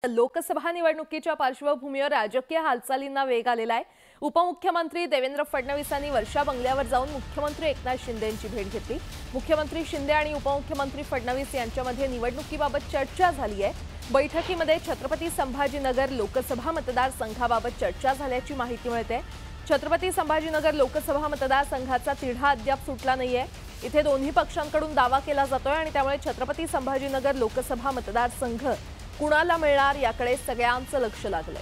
लोकसभा निवडणुकीच्या पार्श्वभूमीवर राजकीय हालचालींना वेग आलेला आहे। उपमुख्यमंत्री देवेंद्र फडणवीसांनी वर्षा बंगल्यावर जाऊन मुख्यमंत्री एकनाथ शिंदेंची भेट घेतली। मुख्यमंत्री शिंदे आणि उपमुख्यमंत्री फडणवीस यांच्यामध्ये निवडणुकीबाबत चर्चा झाली आहे। बैठकीमध्ये छत्रपती संभाजीनगर लोकसभा मतदारसंघाबाबत चर्चा झाल्याची माहिती मिळते। छत्रपती संभाजीनगर लोकसभा मतदारसंघाचा तिढा अद्याप सुटला नाहीये। इथे दोन्ही पक्षांकडून दावा केला जातोय आणि त्यामुळे छत्रपती संभाजीनगर लोकसभा मतदारसंघ कुणाला मिळणार याकडे सगळ्यांचं लक्ष लागलंय।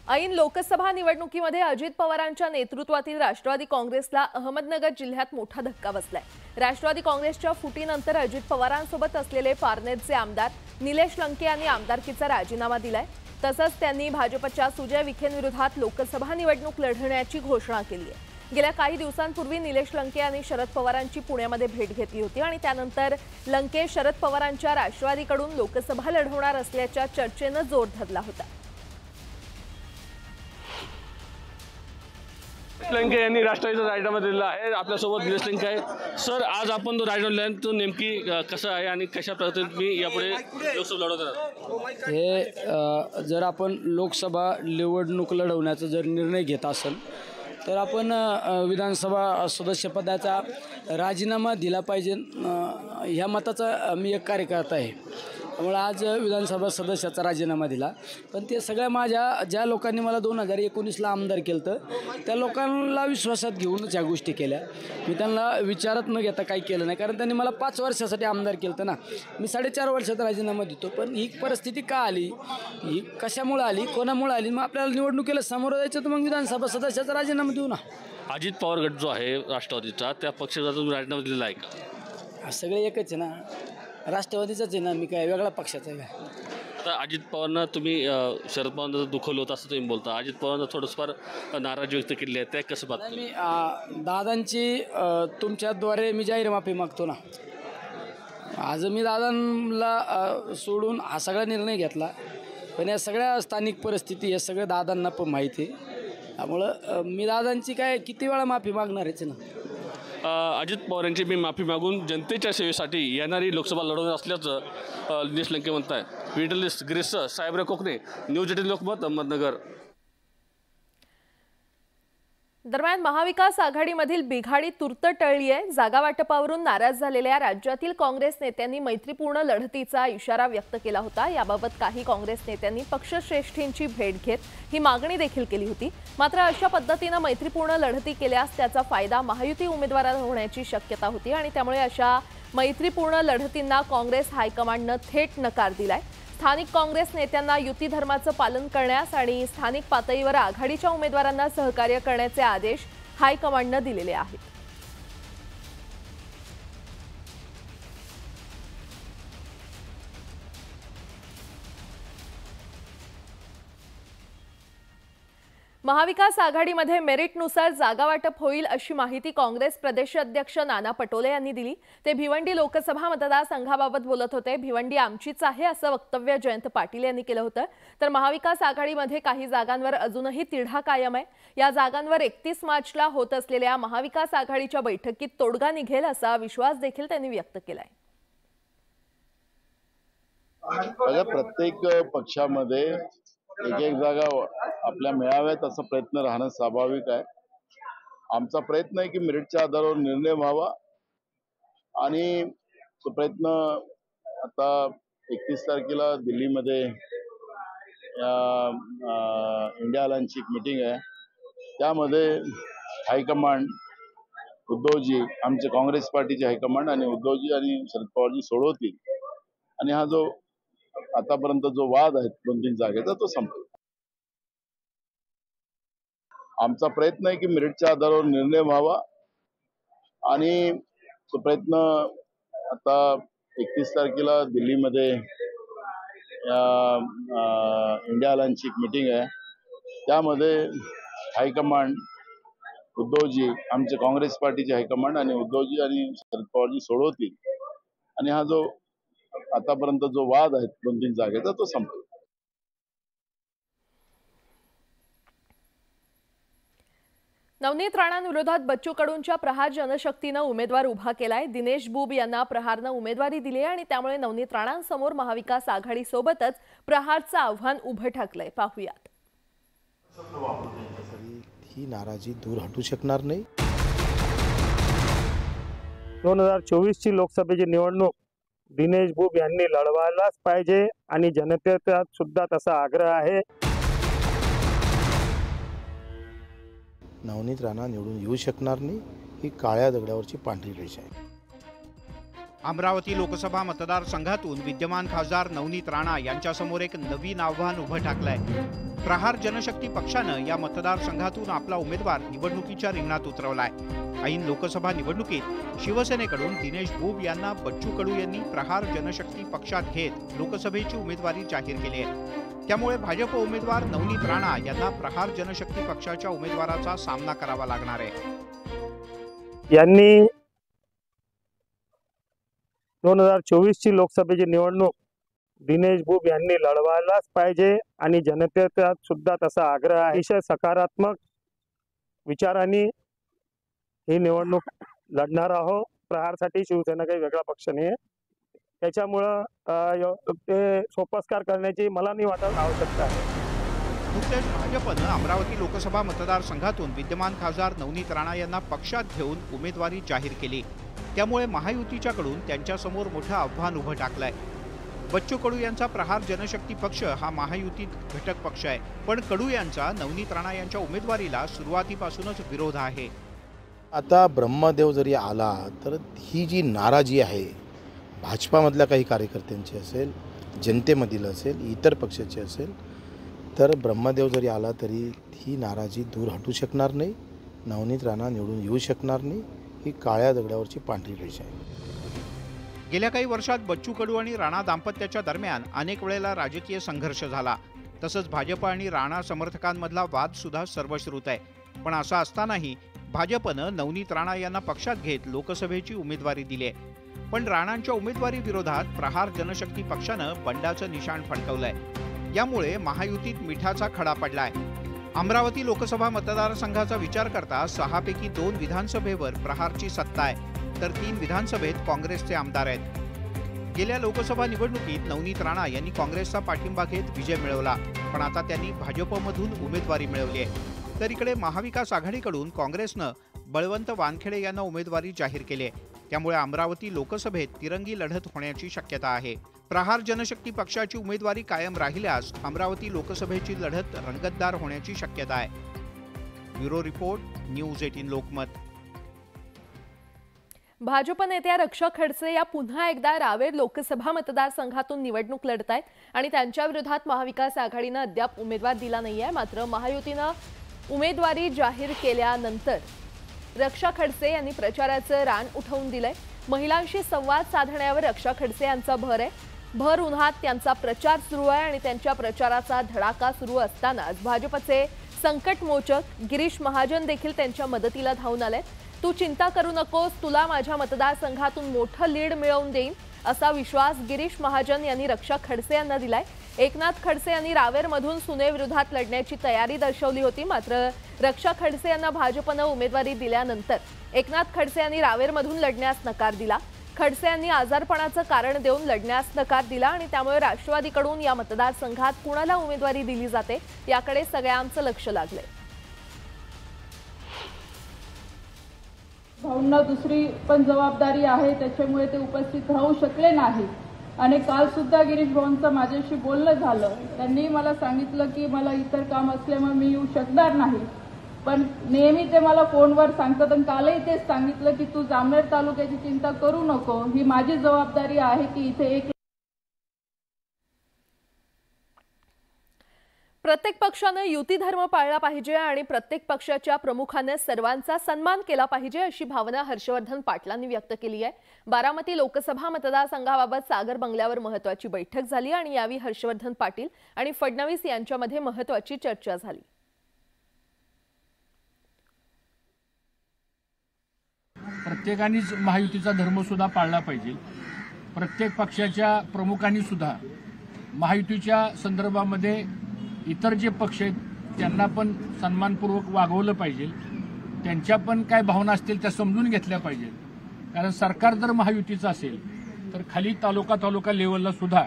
ऐन लोकसभा निवडणुकीमध्ये अजित पवारांच्या नेतृत्वातील राष्ट्रवादी काँग्रेसला अहमदनगर जिल्ह्यात मोठा धक्का बसलाय। राष्ट्रवादी काँग्रेसच्या फुटीनंतर अजित पवारांसोबत असलेले पारनेरचे आमदार निलेश लंके यांनी आमदारकीचा राजीनामा दिलाय। तसंच त्यांनी भाजपच्या सुजय विखेंविरोधात लोकसभा निवडणूक लढवण्याची घोषणा केली आहे। गेल्या काही दिवसांपूर्वी निलेश लंके यांनी शरद पवारांची पुण्यामध्ये भेट घेतली होती आणि त्यानंतर लंके शरद पवारांच्या राष्ट्रवादीकडून लोकसभा लढवणार असल्याच्या चर्चेने जोर धरला होता। लंके यांनी राष्ट्रवादीचा राजीनामा दिलेला आहे। आपल्यासोबत निलेश लंके आहे। सर, आज आपण तो राजीनामा दिल्यानंतर नेमकी कसं आहे आणि कशा पद्धतीने तुम्ही यापुढे लोकसभा लढवणार? हे जर आपण लोकसभा निवडणूक लढवण्याचा जर निर्णय घेत असेल तर आपण विधानसभा सदस्यपदाचा राजीनामा दिला पाहिजे, ह्या मताचा मी एक कार्यकर्ता आहे। त्यामुळे आज विधानसभा सदस्याचा राजीनामा दिला, पण ते सगळ्या माझ्या ज्या लोकांनी मला 2019ला आमदार केलं तर त्या लोकांना विश्वासात घेऊनच ह्या गोष्टी केल्या। मी त्यांना विचारत न घेता काही केलं नाही, कारण त्यांनी मला 5 वर्षासाठी आमदार केलं तर ना, मी 4.5 वर्षात राजीनामा देतो। पण ही परिस्थिती का आली, ही कशामुळे आली, कोणामुळे आली, मग आपल्याला निवडणुकीला सामोरं जायचं तर मग विधानसभा सदस्याचा राजीनामा देऊ ना। अजित पवार गट जो आहे राष्ट्रवादीचा, त्या पक्षाचा तुम्ही राजीनामा दिलेला आहे का? सगळे एकच आहे ना, राष्ट्रवादीचाच आहे ना, मी काय वेगळ्या पक्षाचा आहे का? आता अजित पवारांना तुम्ही शरद पवारांना दुखवलं होतं असं तुम्ही बोलता। अजित पवारांना थोडंफार नाराजी व्यक्त केली आहे, त्या कसं पाहता? मी दादांची तुमच्याद्वारे मी जाहीर माफी मागतो ना। आज मी दादांना सोडून हा सगळा निर्णय घेतला, पण या सगळ्या स्थानिक परिस्थिती हे सगळं दादांना पण माहिती आहे। त्यामुळं मी दादांची काय किती वेळा माफी मागणार आहेच ना। अजित पवार यांची मी माफी मागून जनतेच्या सेवेसाठी येणारी लोकसभा लढवणार असल्याचं निलेश लंके म्हणत आहे। विटलिस्ट ग्रेस साहेबराव कोकणे, न्यूज 18 लोकमत, अहमदनगर। दरम्यान महाविकास आघाडीमधील बिघाडी तूर्त टळली आहे। जागा वाटपावरून नाराज झालेल्या राज्यातील काँग्रेस नेत्यांनी मैत्रीपूर्ण लढतीचा इशारा व्यक्त केला होता। याबाबत काही काँग्रेस नेत्यांनी पक्षश्रेष्ठींची भेट घेत ही मागणी देखील केली होती। मात्र अशा पद्धतीने मैत्रीपूर्ण लढती केल्यास त्याचा फायदा महायुती उमेदवारांना होण्याची शक्यता होती आणि त्यामुळे अशा मैत्रीपूर्ण लढतींना काँग्रेस हायकमांडने थेट नकार दिलाय। स्थानिक काँग्रेस नेत्यांना युती धर्माचं पालन करण्यास आणि स्थानिक पातळीवर आघाडीच्या उमेदवारांना सहकार्य करण्याचे आदेश हायकमांडने दिलेले आहेत। महाविकास आघाडीमध्ये मेरिटनुसार जागा वाटप होईल अशी माहिती काँग्रेस प्रदेशाध्यक्ष नाना पटोले यांनी दिली। ते भिवंडी लोकसभा मतदारसंघाबाबत बोलत होते। भिवंडी आमचीच आहे असं वक्तव्य जयंत पाटील यांनी केलं होतं। तर महाविकास आघाडीमध्ये काही जागांवर अजूनही तिढा कायम आहे। या जागांवर 31 मार्चला होत असलेल्या महाविकास आघाडीच्या बैठकीत तोडगा निघेल असा विश्वास देखील त्यांनी व्यक्त केलाय। प्रत्येक पक्षामध्ये एक जागा आपल्या मिळाव्यात असा प्रयत्न राहणं स्वाभाविक आहे। आमचा प्रयत्न आहे की मेरिटच्या आधारावर निर्णय व्हावा आणि तो प्रयत्न आता 31 तारखेला दिल्लीमध्ये इंडिया अलायन्सची एक मीटिंग आहे। त्यामध्ये हायकमांड उद्धवजी, आमचे काँग्रेस पार्टीचे हायकमांड आणि उद्धवजी आणि शरद पवारजी सोडवतील आणि हा जो आतापर्यंत जो वाद आहे 2-3 जागेचा तो संपेल। आमचा प्रयत्न आहे की मेरिटच्या आधारावर निर्णय व्हावा आणि तो प्रयत्न आता 31 तारखेला दिल्लीमध्ये इंडिया अलायन्सची एक मीटिंग आहे। त्यामध्ये हायकमांड उद्धवजी, आमचे काँग्रेस पार्टीचे हायकमांड आणि उद्धवजी आणि शरद पवारजी सोडवतील आणि हा जो आतापर्यंत जो वाद आहे 2-3 जागेचा तो संपेल। नवनीत राणांविरोधात बच्चू कडूंच्या प्रहार जनशक्तीनं उमेदवार उभा केलाय। दिनेश बुब यांना प्रहारनं उमेदवारी दिली आहे आणि त्यामुळे नवनीत राणांसमोर महाविकास आघाडीसोबतच प्रहारचं आव्हान उभं ठाकलंय। पाहूयात। ही नाराजी दूर हटू शकणार नाही। 2024 ची लोकसभेची निवडणूक दिनेश बुब यांनी लढवायलाच पाहिजे आणि जनतेचा सुद्धा तसा आग्रह आहे। नवनीत राणा निवडून येऊ शकणार नाही, ही काळ्या दगडावरची पांढरी रेषा आहे। अमरावती लोकसभा मतदारसंघातून विद्यमान खासदार नवनीत राणा यांच्यासमोर एक नवीन आव्हान उभं ठाकलंय। प्रहार जनशक्ती पक्षानं या मतदारसंघातून आपला उमेदवार निवडणुकीच्या रिंगणात उतरवलाय। ऐन लोकसभा निवडणुकीत शिवसेनेकडून दिनेश बुब यांना बच्चू कडू यांनी प्रहार जनशक्ती पक्षात घेत लोकसभेची उमेदवारी जाहीर केली आहे। त्यामुळे भाजप उमेदवार नवनीत राणा यांना प्रहार जनशक्ती पक्षाच्या उमेदवाराचा सामना करावा लागणार आहे। यांनी 2024 ची लोकसभेची निवडणूक दिनेश बुब यांनी लढवायलाच पाहिजे आणि जनतेचा सुद्धा तसा आग्रह आहे। अतिशय सकारात्मक विचारांनी ही निवडणूक लढणार आहोत। प्रहारसाठी शिवसेना काही वेगळा पक्ष नाही, त्याच्यामुळं ते सोपस्कार करण्याची मला नाही वाटत आवश्यकता आहे। नुकतेच भाजपनं अमरावती लोकसभा मतदारसंघातून विद्यमान खासदार नवनीत राणा यांना पक्षात घेऊन उमेदवारी जाहीर केली। त्यामुळे महायुतीच्याकडून त्यांच्यासमोर मोठं आव्हान उभं टाकलंय। बच्चू कडू यांचा प्रहार जनशक्ती पक्ष हा महायुतीत घटक पक्ष आहे, पण कडू यांचा नवनीत राणा यांच्या उमेदवारीला सुरुवातीपासूनच विरोध आहे। आता ब्रह्मदेव जरी आला तर ही जी नाराजी आहे भाजपामधल्या काही कार्यकर्त्यांची असेल, जनतेमधील असेल, इतर पक्षाची असेल, तर ब्रह्मदेव जरी आला तरी ही नाराजी दूर हटू शकणार नाही। नवनीत राणा निवडून येऊ शकणार नाही, ही काळ्या दगडावरची पांढरी रेषा आहे। गेल्या काही वर्षात बच्चू कडू आणि राणा दाम्पत्याच्या दरम्यान अनेक वेळेला राजकीय संघर्ष झाला। तसंच भाजप आणि राणा समर्थकांमधला वाद सुद्धा सर्वश्रुत आहे। पण असं असतानाही भाजपनं नवनीत राणा यांना पक्षात घेत लोकसभेची उमेदवारी दिली आहे। पण राणांच्या उमेदवारी विरोधात प्रहार जनशक्ती पक्षानं बंडाचं निशाण फडकवलंय। यामुळे महायुतीत मिठाचा खडा पडलाय। अमरावती लोकसभा मतदारसंघाचा विचार करता 6 पैकी 2 विधानसभेवर प्रहारची सत्ता आहे, तर 3 विधानसभेत काँग्रेसचे आमदार आहेत। गेल्या लोकसभा निवडणुकीत नवनीत राणा यांनी काँग्रेसचा पाठिंबा घेत विजय मिळवला, पण आता त्यांनी भाजपमधून उमेदवारी मिळवली आहे। तर इकडे महाविकास आघाडीकडून काँग्रेसनं बळवंत वानखेडे यांना उमेदवारी जाहीर केली आहे। त्यामुळे अमरावती लोकसभेत तिरंगी लढत होण्याची शक्यता आहे। प्रहार जनशक्ती पक्षाची उमेदवारी कायम राहिल्यास अमरावती लोकसभेची लढत रंगतदार होण्याची शक्यता आहे। Bureau report, news 18 Lokmat. Bhajap नेत्या रक्षा खडसे या पुन्हा एकदा रावेर लोकसभा मतदारसंघातून निवडणूक लढतायत आणि त्यांच्या विरोधात महाविकास आघाडीनं अद्याप उमेदवार दिला नाहीये। मात्र महायुतीनं उमेदवारी जाहीर केल्यानंतर रक्षा खडसे यांनी प्रचाराचं रान उठवून दिलंय। महिलांशी संवाद साधण्यावर रक्षा खडसे यांचा भर आहे। भर उन्हात त्यांचा प्रचार सुरू आहे आणि त्यांच्या प्रचाराचा धडाका सुरू असतानाच भाजपचे संकटमोचक गिरीश महाजन देखील त्यांच्या मदतीला धावून आले। तू चिंता करू नकोस, तुला माझ्या मतदारसंघातून मोठं लीड मिळवून देईन असा विश्वास गिरीश महाजन यांनी रक्षा खडसे यांना दिलाय। एकनाथ खडसे यांनी रावेरमधून सुनेविरोधात लढण्याची तयारी दर्शवली होती, मात्र रक्षा खडसे यांना भाजपनं उमेदवारी दिल्यानंतर एकनाथ खडसे यांनी रावेरमधून लढण्यास नकार दिला। खडसे यांनी आजारपणाचं कारण देऊन लढण्यास नकार दिला आणि त्यामुळे राष्ट्रवादीकडून या मतदारसंघात कुणाला उमेदवारी दिली जाते याकडे सगळ्यांचं लक्ष लागलंय। भाऊंना दुसरी पण जबाबदारी आहे, त्याच्यामुळे ते उपस्थित राहू शकले नाही। आणि काल सुद्धा गिरीश भाऊंचं माझ्याशी बोलणं झालं, त्यांनी मला सांगितलं की मला इतर काम असल्यामुळे मी येऊ शकणार नाही, पण नेहमी ते मला फोनवर सांगतात आणि कालही तेच सांगितलं की तू जामनेर तालुक्याची चिंता करू नको, ही माझी जबाबदारी आहे की इथे एक प्रत्येक पक्षाने युती धर्म पाळला पाहिजे आणि प्रत्येक पक्षाच्या प्रमुखाने सर्वांचा सन्मान केला पाहिजे अशी भावना हर्षवर्धन पाटलांनी व्यक्त केली आहे। बारामती लोकसभा मतदारसंघाबाबत सागर बंगल्यावर महत्त्वाची बैठक झाली आणि यावेळी हर्षवर्धन पाटील आणि फडणवीस यांच्यामध्ये महत्त्वाची चर्चा झाली। प्रत्येकानेच महायुतीचा धर्म सुद्धा पाळला पाहिजे। प्रत्येक पक्षाच्या प्रमुखांनी सुद्धा महायुतीच्या संदर्भामध्ये इतर जे पक्ष आहेत त्यांना पण सन्मानपूर्वक वागवलं पाहिजे त्यांच्या पण काय भावना असतील त्या समजून घेतल्या पाहिजेत. कारण सरकार जर महायुतीचं असेल तर खाली तालुका लेवलला सुद्धा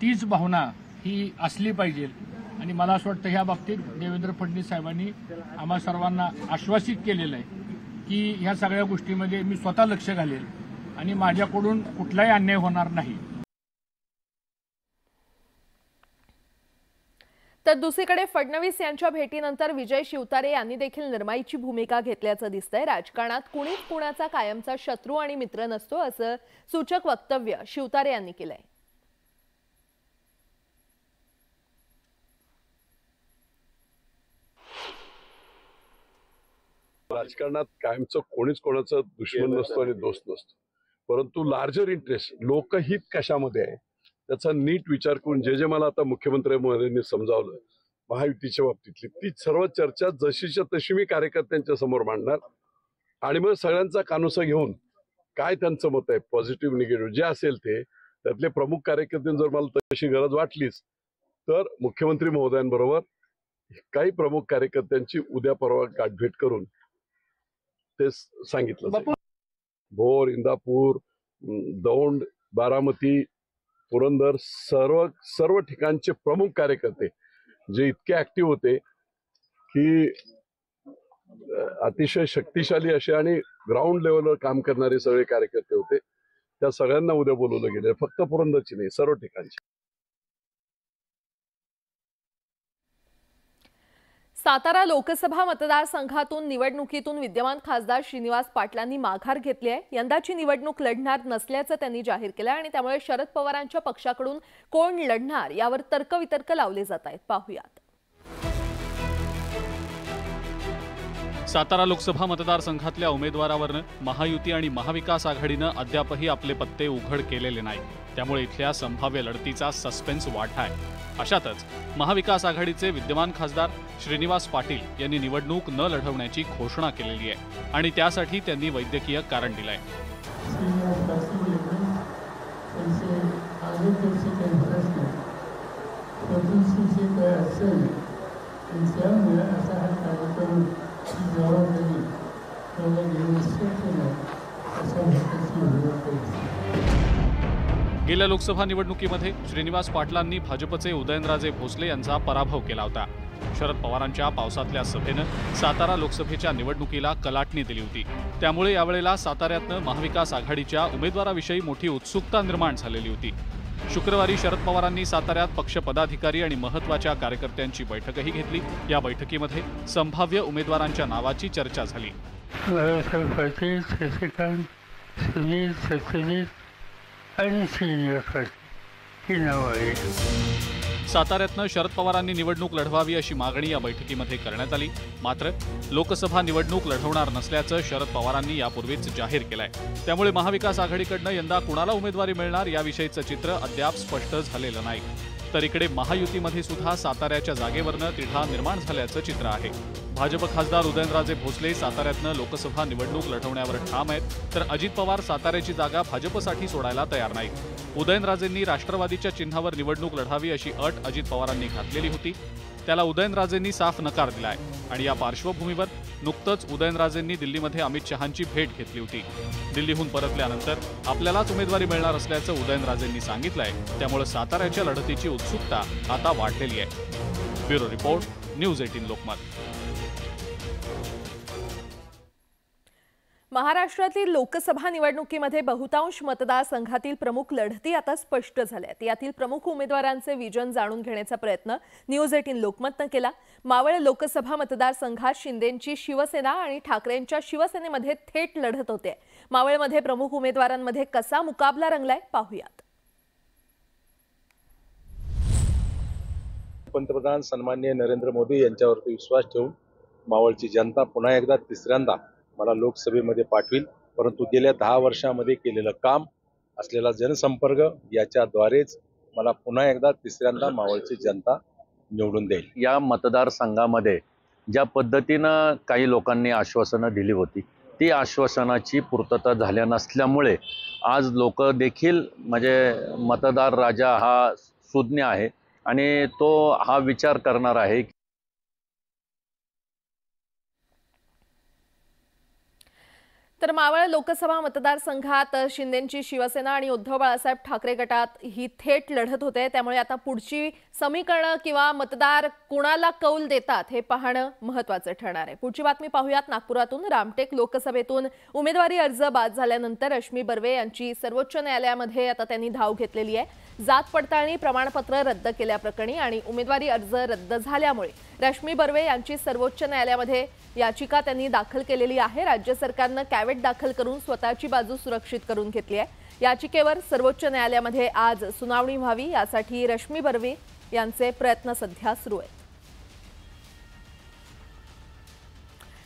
तीच भावना ही असली पाहिजे. आणि मला असं वाटतं ह्या बाबतीत देवेंद्र फडणवीस साहेबांनी आम्हा सर्वांना आश्वासित केलेलं आहे की ह्या सगळ्या गोष्टीमध्ये मी स्वतः लक्ष घालेल आणि माझ्याकडून कुठलाही अन्याय होणार नाही. तर दुसरीकडे फडणवीस यांच्या भेटीनंतर विजय शिवतारे यांनी देखील निर्माईची भूमिका घेतल्याचं दिसतंय. राजकारणात कुणीच कुणाचा कायमचा शत्रू आणि मित्र नसतो असं सूचक वक्तव्य शिवतारे यांनी केलंय. राजकारणात कायमचं कोणीच कोणाचं दुश्मन नसतो आणि दोस्त नसतो, परंतु लार्जर इंटरेस्ट लोकहित कशामध्ये आहे त्याचा नीट विचार करून जे मला आता मुख्यमंत्री महोदयांनी समजावलं महायुतीच्या बाबतीतली ती सर्व चर्चा जशीच्या तशी मी कार्यकर्त्यांच्या समोर मांडणार आणि मग सगळ्यांचा कानोसा घेऊन काय त्यांचं मत आहे पॉझिटिव्ह निगेटिव्ह जे असेल ते त्यातले प्रमुख कार्यकर्ते जर मला तशी गरज वाटलीच तर मुख्यमंत्री महोदयांबरोबर काही प्रमुख कार्यकर्त्यांची उद्या परवा गाठभेट करून ते सांगितलं. भोर, इंदापूर, दौंड, बारामती, पुरंदर सर्व ठिकाणचे प्रमुख कार्यकर्ते जे इतके ऍक्टिव्ह होते की अतिशय शक्तिशाली असे आणि ग्राउंड लेवलवर काम करणारे सगळे कार्यकर्ते होते, त्या सगळ्यांना उद्या बोलवलं गेलं. फक्त पुरंदरची नाही, सर्व ठिकाणची. सातारा लोकसभा मतदारसंघातून निवडणुकीतून विद्यमान खासदार श्रीनिवास पाटलांनी माघार घेतली आहे. यंदाची निवडणूक लढणार नसल्याचं त्यांनी जाहीर केलं आणि त्यामुळे शरद पवारांच्या पक्षाकडून कोण लढणार यावर तर्कवितर्क लावले जात आहेत. पाहूयात. सातारा लोकसभा मतदारसंघातल्या उमेदवारावरनं महायुती आणि महाविकास आघाडीनं अद्यापही आपले पत्ते उघड केलेले नाही. त्यामुळे इथल्या संभाव्य लढतीचा सस्पेन्स वाढला आहे. अशातच महाविकास आघाडीचे विद्यमान खासदार श्रीनिवास पाटील यांनी निवडणूक न लढवण्याची घोषणा केलेली आहे आणि त्यासाठी त्यांनी वैद्यकीय कारण दिलंय. गेल्या लोकसभा निवडणुकीमध्ये श्रीनिवास पाटलांनी भाजपचे उदयनराजे भोसले यांचा पराभव केला होता. शरद पवारांच्या पावसातल्या सभेनं सातारा लोकसभेच्या निवडणुकीला कलाटणी दिली होती. त्यामुळे यावेळेला साताऱ्यातनं महाविकास आघाडीच्या उमेदवाराविषयी मोठी उत्सुकता निर्माण झालेली होती. शुक्रवारी शरद पवारांनी साताऱ्यात पक्ष पदाधिकारी आणि महत्त्वाच्या कार्यकर्त्यांची बैठकही घेतली. या बैठकीमध्ये संभाव्य उमेदवारांच्या नावाची चर्चा झाली. साताऱ्यातनं शरद पवारांनी निवडणूक लढवावी अशी मागणी या बैठकीमध्ये करण्यात आली. मात्र लोकसभा निवडणूक लढवणार नसल्याचं शरद पवारांनी यापूर्वीच जाहीर केलंय. त्यामुळे महाविकास आघाडीकडनं यंदा कुणाला उमेदवारी मिळणार याविषयीचं चित्र अद्याप स्पष्ट झालेलं नाही. तर इकडे महायुतीमध्ये सुद्धा साताऱ्याच्या जागेवरनं तिढा निर्माण झाल्याचं चित्र आहे. भाजप खासदार उदयनराजे भोसले साताऱ्यातनं लोकसभा निवडणूक लढवण्यावर ठाम आहेत, तर अजित पवार साताऱ्याची जागा भाजपसाठी सोडायला तयार नाहीत. उदयनराजेंनी राष्ट्रवादीच्या चिन्हावर निवडणूक लढावी अशी अट अजित पवारांनी घातलेली होती. त्याला उदयनराजेंनी साफ नकार दिलाय आणि या पार्श्वभूमीवर नुकतंच उदयनराजेंनी दिल्लीमध्ये अमित शहांची भेट घेतली होती. दिल्लीहून परतल्यानंतर आपल्यालाच उमेदवारी मिळणार असल्याचं उदयनराजेंनी सांगितलंय. त्यामुळे साताऱ्याच्या लढतीची उत्सुकता आता वाढलेली आहे. Bureau report, news 18 Lokmat. महाराष्ट्रातील लोकसभा निवडणुकीमध्ये बहुतांश मतदारसंघातील प्रमुख लढती आता स्पष्ट झाल्यात. यातील प्रमुख उमेदवारांचे विजन जाणून घेण्याचा प्रयत्न न्यूज 18 लोकमतनं केला. मावळ लोकसभा मतदारसंघात शिंदेंची शिवसेना आणि ठाकरेंच्या शिवसेनेमध्ये थेट लढत होते. मावळमध्ये प्रमुख उमेदवारांमध्ये कसा मुकाबला रंगलाय पाहूयात. पंतप्रधान सन्माननीय नरेंद्र मोदी यांच्यावरती विश्वास ठेवून मावळची जनता पुन्हा एकदा तिसऱ्यांदा मला लोकसभेमध्ये पाठवील. परंतु गेल्या 10 वर्षामध्ये केलेलं काम असलेला जनसंपर्क याच्याद्वारेच मला पुन्हा एकदा तिसऱ्यांदा मावळची जनता निवडून देईल. या मतदारसंघामध्ये ज्या पद्धतीनं काही लोकांनी आश्वासनं दिली होती ती आश्वासनाची पूर्तता झाल्या नसल्यामुळे आज लोक देखील म्हणजे मतदार राजा हा सुज्ञ आहे आणि तो हा विचार करणार आहे. तर मावळ लोकसभा मतदारसंघात शिंदेंची शिवसेना आणि उद्धव बाळासाहेब ठाकरे गटात ही थेट लढत होते। त्यामुळे आता पुढची समीकरणं किंवा मतदार कोणाला कौल देतात हे पाहणं महत्त्वाचं ठरणार आहे। पुढची बातमी पाहूयात नागपुरातून। रामटेक लोकसभेतून उमेदवारी अर्ज बाद झाल्यानंतर रश्मी बर्वे यांची सर्वोच्च न्यायालयामध्ये आता त्यांनी धाव घेतलेली आहे। जात पडताळणी प्रमाणपत्र रद्द केल्याप्रकरणी आणि उमेदवारी अर्ज रद्द झाल्यामुळे रश्मी बर्वे यांची सर्वोच्च न्यायालयामध्ये याचिका त्यांनी दाखल केलेली आहे। राज्य सरकारने कॅवेट दाखल करून स्वतःची बाजू सुरक्षित करून घेतली आहे। याचिकेवर सर्वोच्च न्यायालयामध्ये आज सुनावणी व्हावी यासाठी रश्मी बर्वे यांचे प्रयत्न सध्या सुरू आहेत।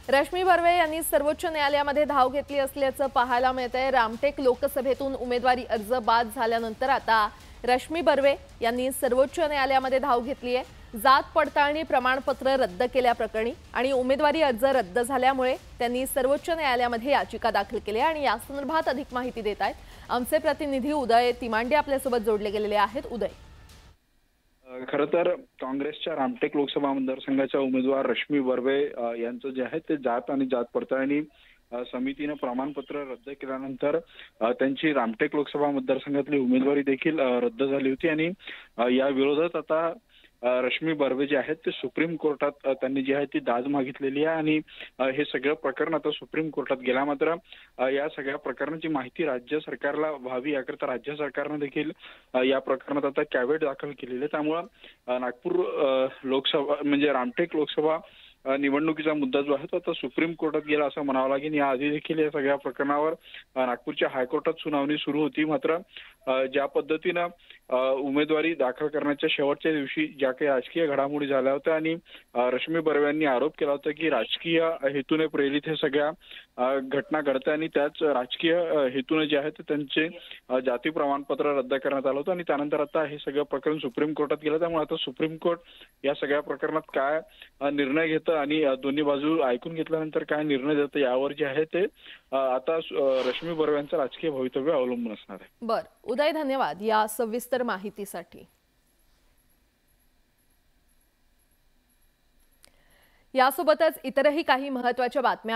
रश्मी बर्वे यांनी सर्वोच्च न्यायालयामध्ये धाव घेतली असल्याचं पाहायला मिळतंय। रामटेक लोकसभेतून उमेदवारी अर्ज बाद झाल्यानंतर आता रश्मी बर्वे यांनी सर्वोच्च न्यायालयामध्ये धाव घेतली आहे। जात पडताळणी प्रमाणपत्र रद्द केल्याप्रकरणी आणि उमेदवारी अर्ज रद्द झाल्यामुळे त्यांनी सर्वोच्च न्यायालयामध्ये याचिका दाखल केली आहे आणि या संदर्भात अधिक माहिती देत आहेत आमचे प्रतिनिधी उदय तिमांडे आपल्यासोबत जोडले गेलेले आहेत। उदय, खरं तर काँग्रेसच्या रामटेक लोकसभा मतदारसंघाच्या उमेदवार रश्मी बर्वे यांचं जे आहे ते जात आणि जात पडताळणी समितीने प्रमाणपत्र रद्द केल्यानंतर त्यांची रामटेक लोकसभा मतदारसंघातली उमेदवारी देखील रद्द झाली होती आणि या विरोधात आता रश्मी बर्वे जे आहेत ते सुप्रीम कोर्टात त्यांनी जी आहे ती दाद मागितलेली आहे आणि हे सगळं प्रकरण आता सुप्रीम कोर्टात गेला। मात्र या सगळ्या प्रकरणाची माहिती राज्य सरकारला व्हावी याकरता राज्य सरकारने देखील या प्रकरणात आता कॅवेट दाखल केलेले आहे। त्यामुळे नागपूर लोकसभा म्हणजे रामटेक लोकसभा निवडणुकीचा मुद्दा जो आहे तो आता सुप्रीम कोर्टात गेला असं म्हणावं लागेल। याआधी देखील या सगळ्या प्रकरणावर नागपूरच्या हायकोर्टात सुनावणी सुरू होती। मात्र ज्या पद्धतीनं उमेदवारी दाखल करण्याच्या शेवटच्या दिवशी ज्या काही राजकीय घडामोडी झाल्या होत्या आणि रश्मी बर्वे यांनी आरोप केला होता की राजकीय हेतूने प्रेरित हे सगळ्या घटना घडतात आणि त्याच राजकीय हेतूने जे आहे ते त्यांचे जाती प्रमाणपत्र रद्द करण्यात आलं होतं आणि त्यानंतर आता हे सगळं प्रकरण सुप्रीम कोर्टात गेलं। त्यामुळे आता सुप्रीम कोर्ट या सगळ्या प्रकरणात काय निर्णय घेतं आणि दोन्ही बाजू ऐकून घेतल्यानंतर काय निर्णय देतं यावर जे आहे ते आता रश्मी बर्वे यांचं राजकीय भवितव्य अवलंबून असणार आहे। बर उदय, धन्यवाद या सविस्तर माहितीसाठी। यासोबतच इतरही काही महत्त्वाच्या बातम्या